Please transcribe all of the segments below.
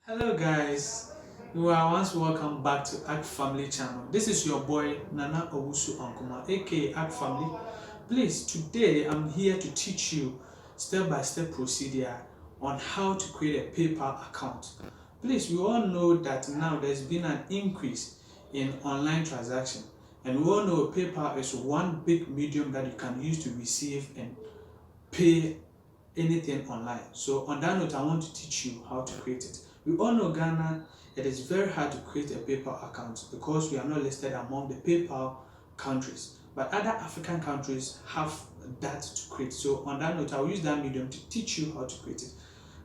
Hello guys, you are once welcome back to Act Family channel. This is your boy Nana Owusu Ankuma aka Act Family. Please, today I'm here to teach you step-by-step procedure on how to create a PayPal account. Please, we all know that now there's been an increase in online transaction, and we all know PayPal is one big medium that you can use to receive and pay anything online. So on that note, I want to teach you how to create it. We all know Ghana, it is very hard to create a PayPal account because we are not listed among the PayPal countries. But other African countries have that to create. So on that note, I'll use that medium to teach you how to create it.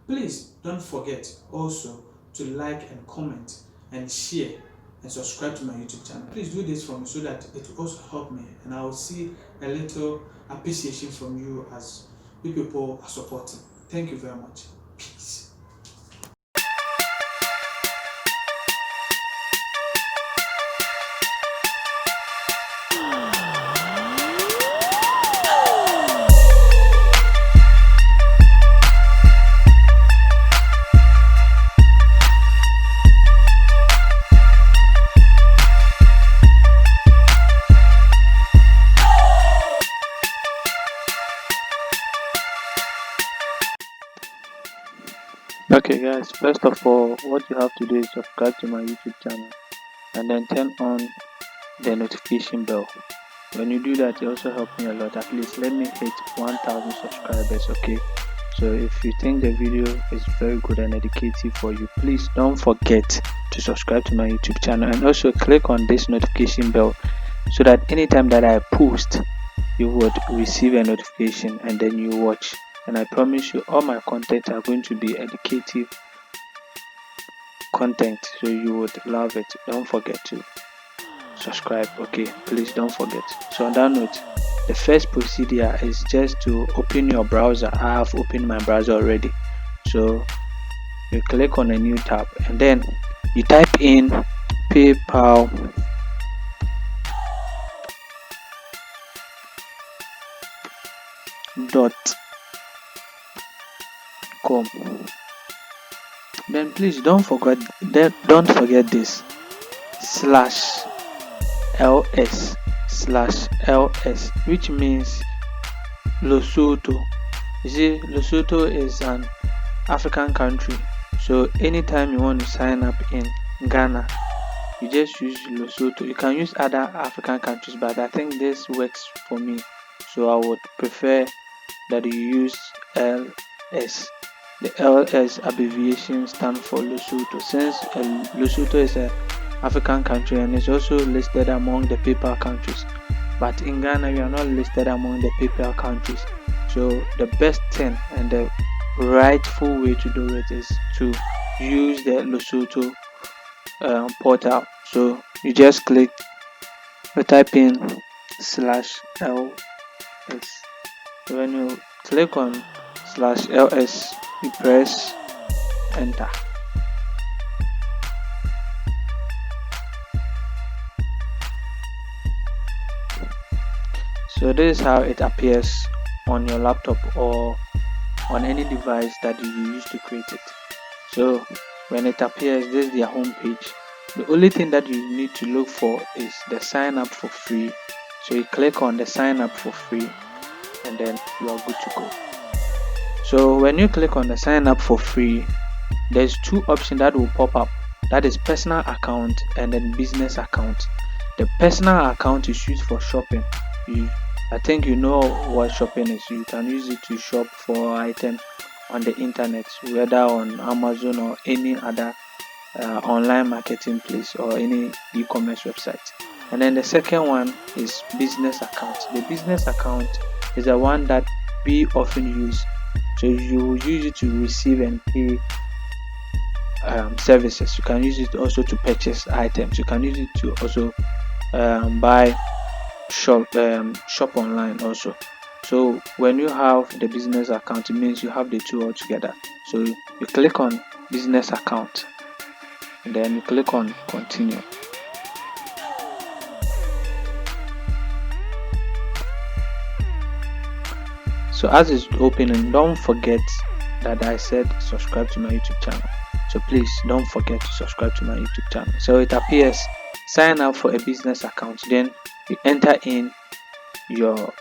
Please don't forget also to like and comment and share and subscribe to my YouTube channel. Please do this for me so that it will also help me, and I will see a little appreciation from you as you people are supporting. Thank you very much. Peace. Okay guys, first of all, what you have to do is subscribe to my YouTube channel and then turn on the notification bell. When you do that, it also helps me a lot. At least let me hit 1000 subscribers. Okay, so if you think the video is very good and educative for you, please don't forget to subscribe to my YouTube channel and also click on this notification bell so that anytime that I post, you would receive a notification and then you watch. And I promise you, all my content are going to be educative content, so you would love it. Don't forget to subscribe. Okay, please don't forget. So on that note, the first procedure is just to open your browser. I have opened my browser already, so you click on a new tab and then you type in paypal.com. Then please don't forget this slash ls, which means Lesotho. You see, Lesotho is an African country, so anytime you want to sign up in Ghana, you just use Lesotho. You can use other African countries, but I think this works for me, so I would prefer that you use LS. The LS abbreviation stands for Lesotho, since Lesotho is an African country and is also listed among the PayPal countries. But in Ghana, we are not listed among the PayPal countries. So the best thing and the rightful way to do it is to use the Lesotho portal. So you just type in slash ls. So when you click on slash ls, you press enter. So this is how it appears on your laptop or on any device that you use to create it. So when it appears, this is their home page. The only thing that you need to look for is the sign up for free. So you click on the sign up for free and then you are good to go. So when you click on the sign up for free, there's two options that will pop up. That is personal account and then business account. The personal account is used for shopping. I think you know what shopping is. You can use it to shop for items on the internet, whether on Amazon or any other online marketing place or any e-commerce website. And then the second one is business account. The business account is the one that we often use. So you use it to receive and pay services. You can use it also to purchase items. You can use it to also buy shop online also. So when you have the business account, it means you have the two all together. So you click on business account and then you click on continue. So as it's opening, don't forget that I said subscribe to my YouTube channel. So please don't forget to subscribe to my YouTube channel. So it appears sign up for a business account, then you enter in your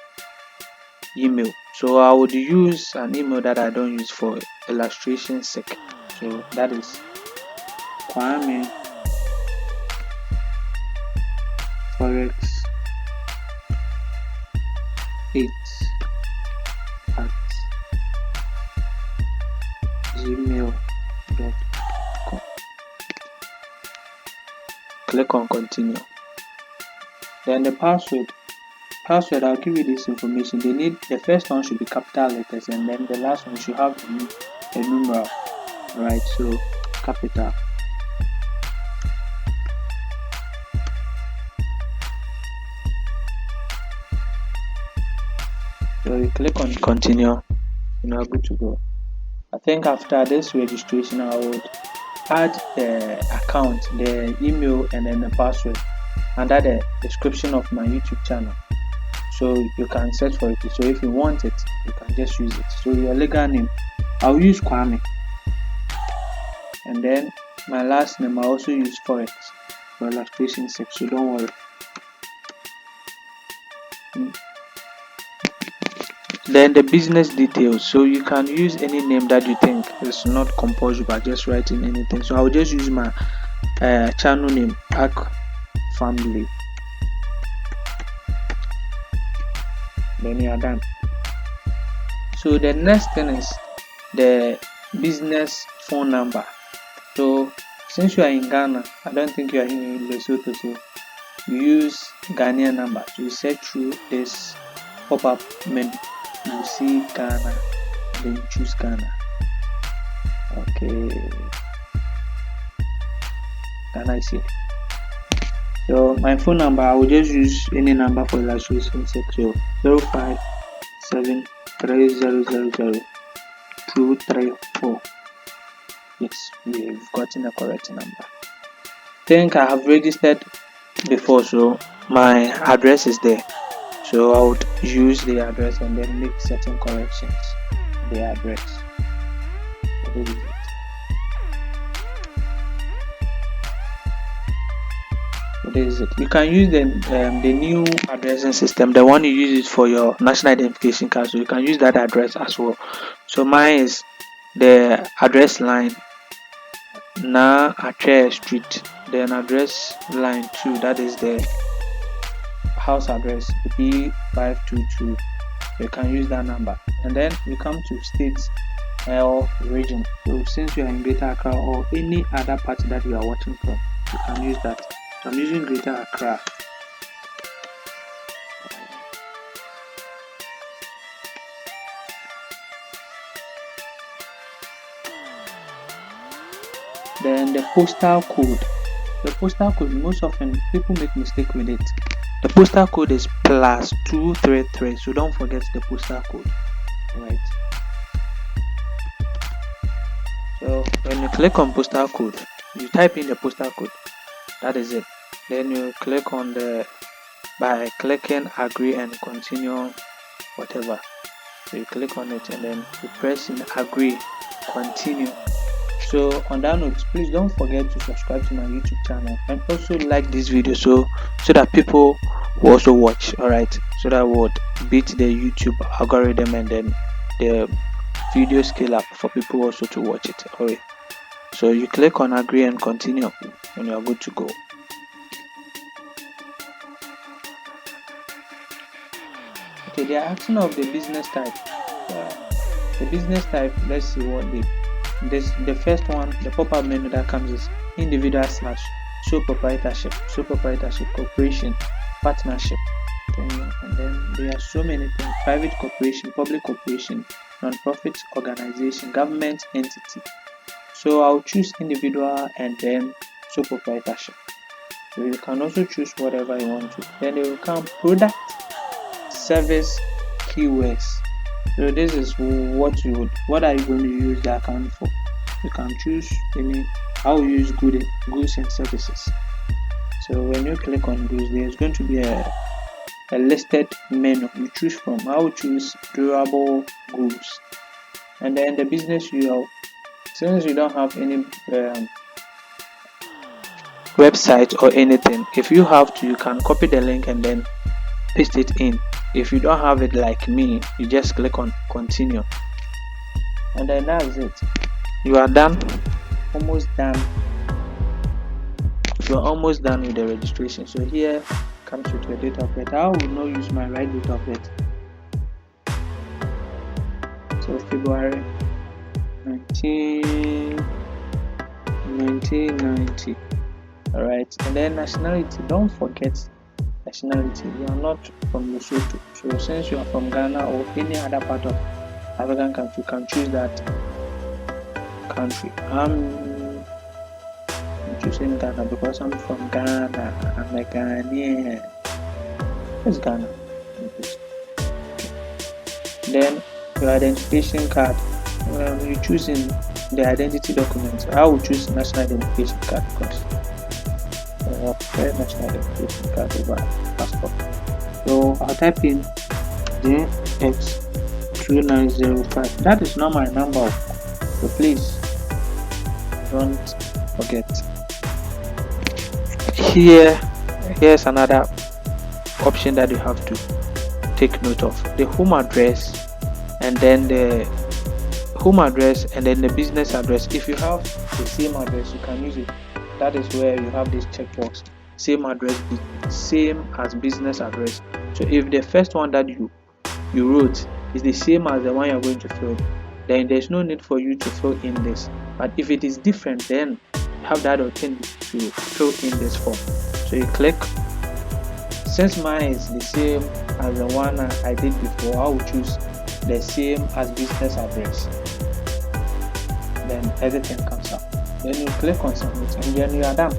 email. So I would use an email that I don't use for illustration sake. So that is Kwame Forex 8 at gmail.com. Click on continue. Then the password, I'll give you this information. The first one should be capital letters, and then the last one should have a numeral. Alright, so capital. So you click on continue, and you're good to go. I think after this registration, I would add the account, the email, and then the password under the description of my YouTube channel. So you can search for it. So if you want it, you can just use it. So your legal name, I'll use Kwame. And then my last name, I also use Forex for illustration sake. So don't worry. Then the business details. So you can use any name that you think is not compulsory, but just write in anything. So I'll just use my channel name, Arc Family. Then you are done. So the next thing is the business phone number. So since you are in Ghana, I don't think you are in Lesotho, so you use Ghanaian number. So you search through this pop-up menu. You see Ghana, then you choose Ghana. Okay, Ghana is here. So my phone number, I will just use any number for illustration sake. So 0573000234. Yes, we've gotten the correct number. Think I have registered before, so my address is there. So I would use the address and then make certain corrections. The address. What is it? What is it? You can use the new addressing system, the one you use it for your national identification card. So you can use that address as well. So mine is the address line Na Ache Street, then address line 2, that is the house address B522. You can use that number, and then you come to state or region. So since you are in Greater Accra or any other part that you are watching from, you can use that. I'm using Greater Accra. Then the postal code. The postal code, most often people make mistake with it. The postal code is +233. So don't forget the postal code. Right. So when you click on postal code, you type in the postal code. That is it. Then you click on by clicking agree and continue whatever. So you click on it and then you press in agree, continue. So on that note, please don't forget to subscribe to my YouTube channel and also like this video so that people will also watch. Alright, so that would beat the YouTube algorithm and then the video scale up for people also to watch it. Alright, so you click on agree and continue and you are good to go. Okay, they are asking of the business type. The business type, let's see what the first one, the pop-up menu that comes is individual / sole proprietorship, corporation, partnership, and then there are so many things: private corporation, public corporation, non-profit organization, government entity. So I'll choose individual and then sole proprietorship. So you can also choose whatever you want to. Then they will come product, service, keywords. So this is what are you going to use the account for. You can choose I will use goods and services. So when you click on goods, there's going to be a listed menu you choose from. I will choose durable goods, and then the business URL. since you don't have any website or anything, if you have to, you can copy the link and then paste it in. If you don't have it like me, you just click on continue, and then that's it. You are done, almost done. You are almost done with the registration. So here comes with your date of birth. I will not use my right date of birth. So February 1990. All right, and then nationality. Don't forget nationality. You are not from Lesotho. So since you are from Ghana or any other part of African country, you can choose that country. I'm choosing Ghana because I'm from Ghana. I'm a Ghanaian. It's Ghana. Then your identification card. You're choosing the identity documents. I will choose national identification card because national identification card over passport. So I'll type in JX2905. That is not my number, so please don't forget. Here's another option that you have to take note of: the home address, and then the business address. If you have the same address, you can use it. That is where you have this checkbox: same address, same as business address. So if the first one that you wrote is the same as the one you're going to fill, then there's no need for you to fill in this. But if it is different, then you have that opportunity to fill in this form. So you click. Since mine is the same as the one I did before, I will choose the same as business address. Then everything comes up. Then you click on submit, and then you are done.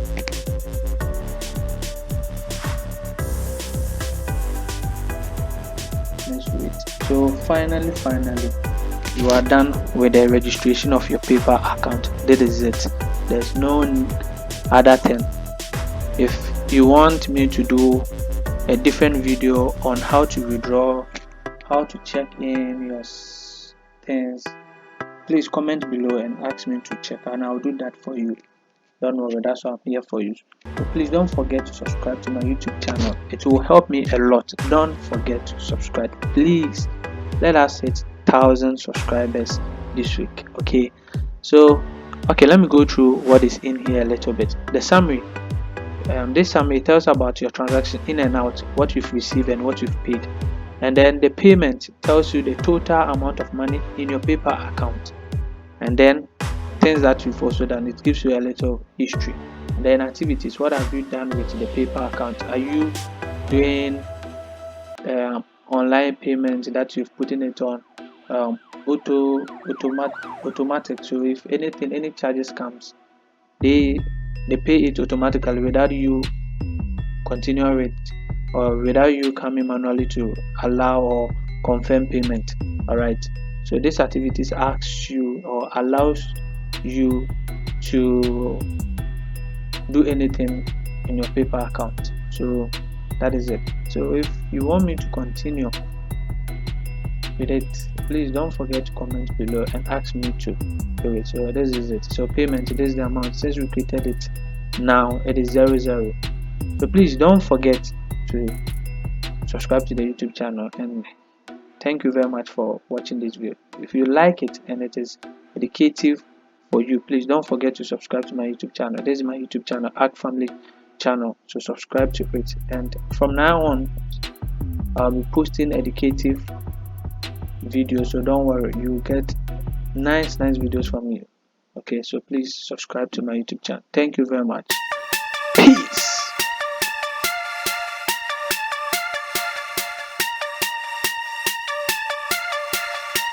Let's wait. So finally, you are done with the registration of your paper account. That is it. There's no other thing. If you want me to do a different video on how to withdraw, how to check in your things, please comment below and ask me to check, and I'll do that for you. Don't worry, that's what I'm here for you. So please don't forget to subscribe to my YouTube channel. It will help me a lot. Don't forget to subscribe. Please let us hit 1,000 subscribers this week. Okay, so let me go through what is in here a little bit. The summary. This summary tells about your transaction in and out, what you've received and what you've paid. And then the payment tells you the total amount of money in your paper account. And then things that you've also done, it gives you a little history. And then activities, what have you done with the paper account? Are you doing online payments that you've put in it on automatic? So if any charges comes, they pay it automatically without you continuing it, or without you coming manually to allow or confirm payment. All right, so this activities asks you or allows you to do anything in your paper account. So that is it. So if you want me to continue with it, please don't forget to comment below and ask me to do it. So this is it. So payment, this is the amount. Since we created it, now it is 00. So please don't forget to subscribe to the YouTube channel, and thank you very much for watching this video. If you like it and it is educative for you, please don't forget to subscribe to my YouTube channel. This is my YouTube channel, Act Family channel. So subscribe to it, and from now on I'll be posting educative videos, so don't worry, you will get nice videos from me. Okay, so please subscribe to my YouTube channel. Thank you very much. Peace.